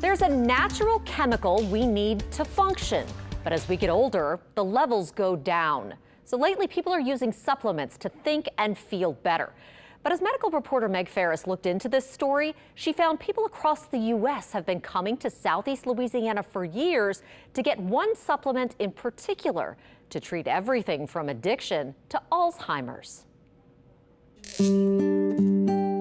There's a natural chemical we need to function, but as we get older, the levels go down. So lately, people are using supplements to think and feel better. But as medical reporter Meg Ferris looked into this story, she found people across the U.S. have been coming to Southeast Louisiana for years to get one supplement in particular to treat everything from addiction to Alzheimer's.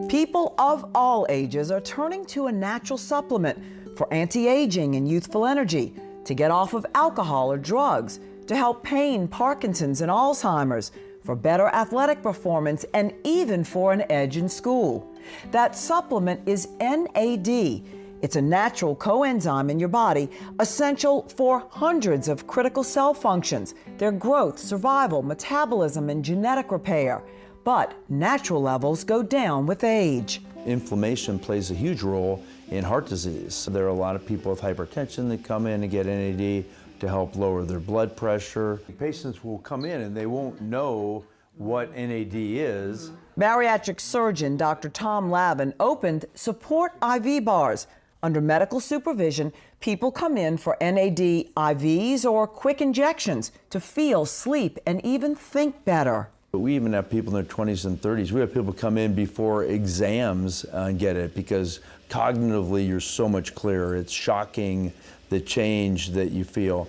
People of all ages are turning to a natural supplement for anti-aging and youthful energy, to get off of alcohol or drugs, to help pain, Parkinson's, and Alzheimer's, for better athletic performance, and even for an edge in school. That supplement is NAD. It's a natural coenzyme in your body, essential for hundreds of critical cell functions, their growth, survival, metabolism, and genetic repair. But natural levels go down with age. Inflammation plays a huge role in heart disease. There are a lot of people with hypertension that come in and get NAD to help lower their blood pressure. Patients will come in and they won't know what NAD is. Bariatric surgeon Dr. Tom Lavin opened Support IV bars. Under medical supervision, people come in for NAD IVs or quick injections to feel, sleep, and even think better. We even have people in their 20s and 30s. We have people come in before exams and get it because cognitively you're so much clearer. It's shocking the change that you feel.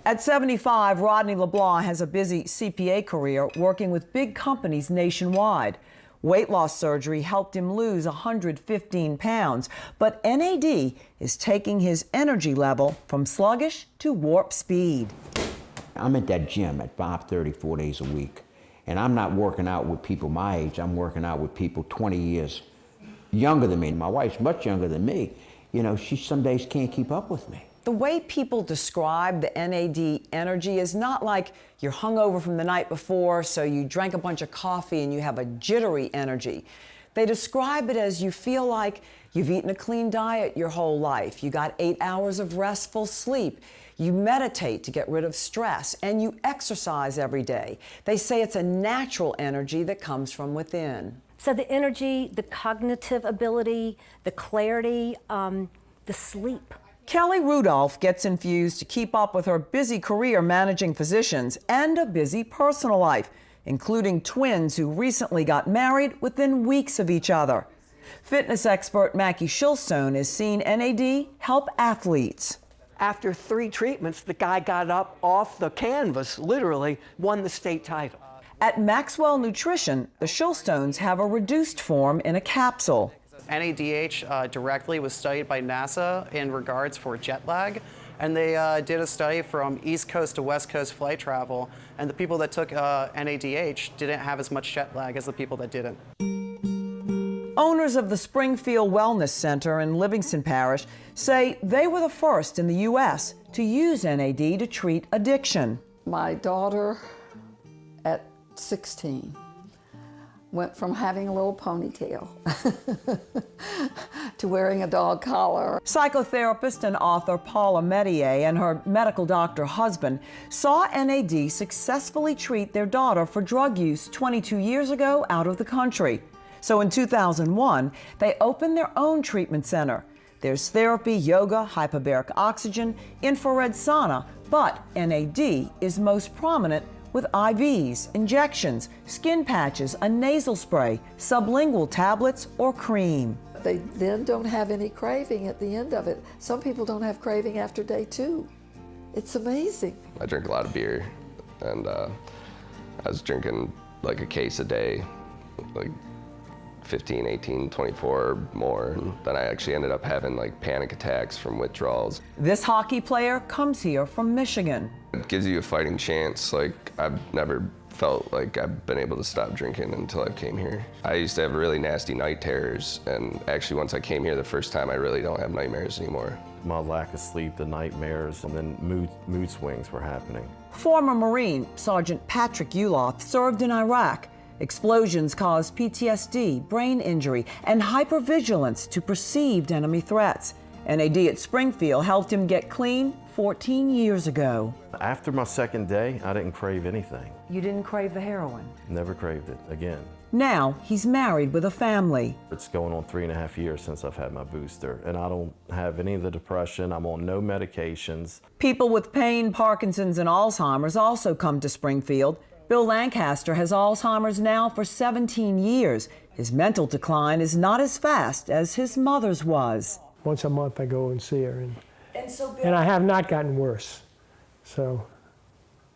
At 75, Rodney LeBlanc has a busy CPA career working with big companies nationwide. Weight loss surgery helped him lose 115 pounds, but NAD is taking his energy level from sluggish to warp speed. I'm at that gym at 5:30, 4 days a week, and I'm not working out with people my age. I'm working out with people 20 years younger than me. My wife's much younger than me. You know, she some days can't keep up with me. The way people describe the NAD energy is not like you're hungover from the night before, so you drank a bunch of coffee and you have a jittery energy. They describe it as you feel like you've eaten a clean diet your whole life. You got 8 hours of restful sleep. You meditate to get rid of stress, and you exercise every day. They say it's a natural energy that comes from within. So the energy, the cognitive ability, the clarity, the sleep. Kelly Rudolph gets infused to keep up with her busy career managing physicians and a busy personal life, including twins who recently got married within weeks of each other. Fitness expert Mackie Shilstone has seen NAD help athletes. After 3 treatments, the guy got up off the canvas, literally won the state title. At Maxwell Nutrition, the Shilstones have a reduced form in a capsule. NADH directly was studied by NASA in regards for jet lag, and they did a study from East Coast to West Coast flight travel, and the people that took NADH didn't have as much jet lag as the people that didn't. Owners of the Springfield Wellness Center in Livingston Parish say they were the first in the U.S. to use NAD to treat addiction. My daughter, at 16, went from having a little ponytail to wearing a dog collar. Psychotherapist and author Paula Metier and her medical doctor husband saw NAD successfully treat their daughter for drug use 22 years ago out of the country. So in 2001, they opened their own treatment center. There's therapy, yoga, hyperbaric oxygen, infrared sauna, but NAD is most prominent with IVs, injections, skin patches, a nasal spray, sublingual tablets, or cream. They then don't have any craving at the end of it. Some people don't have craving after day 2. It's amazing. I drink a lot of beer, and I was drinking like a case a day, like 15, 18, 24 more. And then I actually ended up having like panic attacks from withdrawals. This hockey player comes here from Michigan. It gives you a fighting chance. Like, I've never felt like I've been able to stop drinking until I came here. I used to have really nasty night terrors, and actually once I came here the first time, I really don't have nightmares anymore. My lack of sleep, the nightmares, and then mood swings were happening. Former Marine Sergeant Patrick Uloth served in Iraq. Explosions caused PTSD, brain injury, and hypervigilance to perceived enemy threats. NAD at Springfield helped him get clean 14 years ago. After my second day, I didn't crave anything. You didn't crave the heroin? Never craved it again. Now he's married with a family. It's going on 3.5 years since I've had my booster, and I don't have any of the depression. I'm on no medications. People with pain, Parkinson's, and Alzheimer's also come to Springfield. Bill Lancaster has Alzheimer's now for 17 years. His mental decline is not as fast as his mother's was. Once a month I go and see her, and I have not gotten worse, so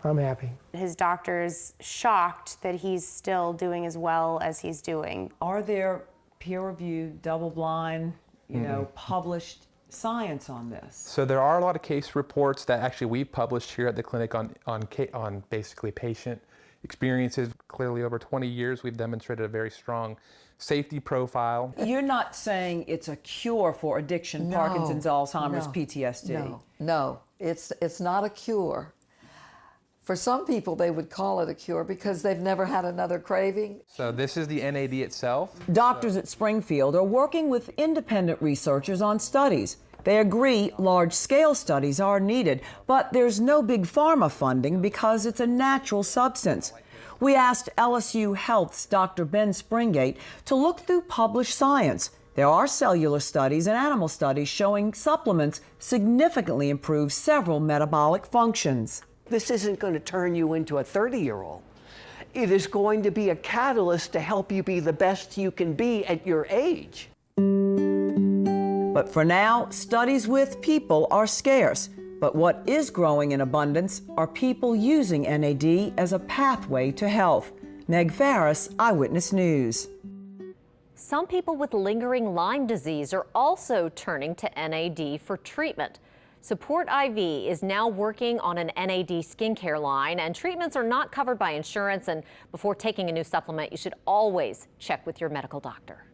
I'm happy. His doctor's shocked that he's still doing as well as he's doing. Are there peer-reviewed, double-blind, published science on this? So there are a lot of case reports that actually we've published here at the clinic on basically patient experiences. Clearly over 20 years we've demonstrated a very strong safety profile. You're not saying it's a cure for addiction, No, Parkinson's, Alzheimer's, no, PTSD? No, it's not a cure. For some people, they would call it a cure because they've never had another craving. So this is the NAD itself. Doctors at Springfield are working with independent researchers on studies. They agree large-scale studies are needed, but there's no big pharma funding because it's a natural substance. We asked LSU Health's Dr. Ben Springate to look through published science. There are cellular studies and animal studies showing supplements significantly improve several metabolic functions. This isn't going to turn you into a 30-year-old. It is going to be a catalyst to help you be the best you can be at your age. But for now, studies with people are scarce. But what is growing in abundance are people using NAD as a pathway to health. Meg Farris, Eyewitness News. Some people with lingering Lyme disease are also turning to NAD for treatment. Support IV is now working on an NAD skincare line, and treatments are not covered by insurance. And before taking a new supplement, you should always check with your medical doctor.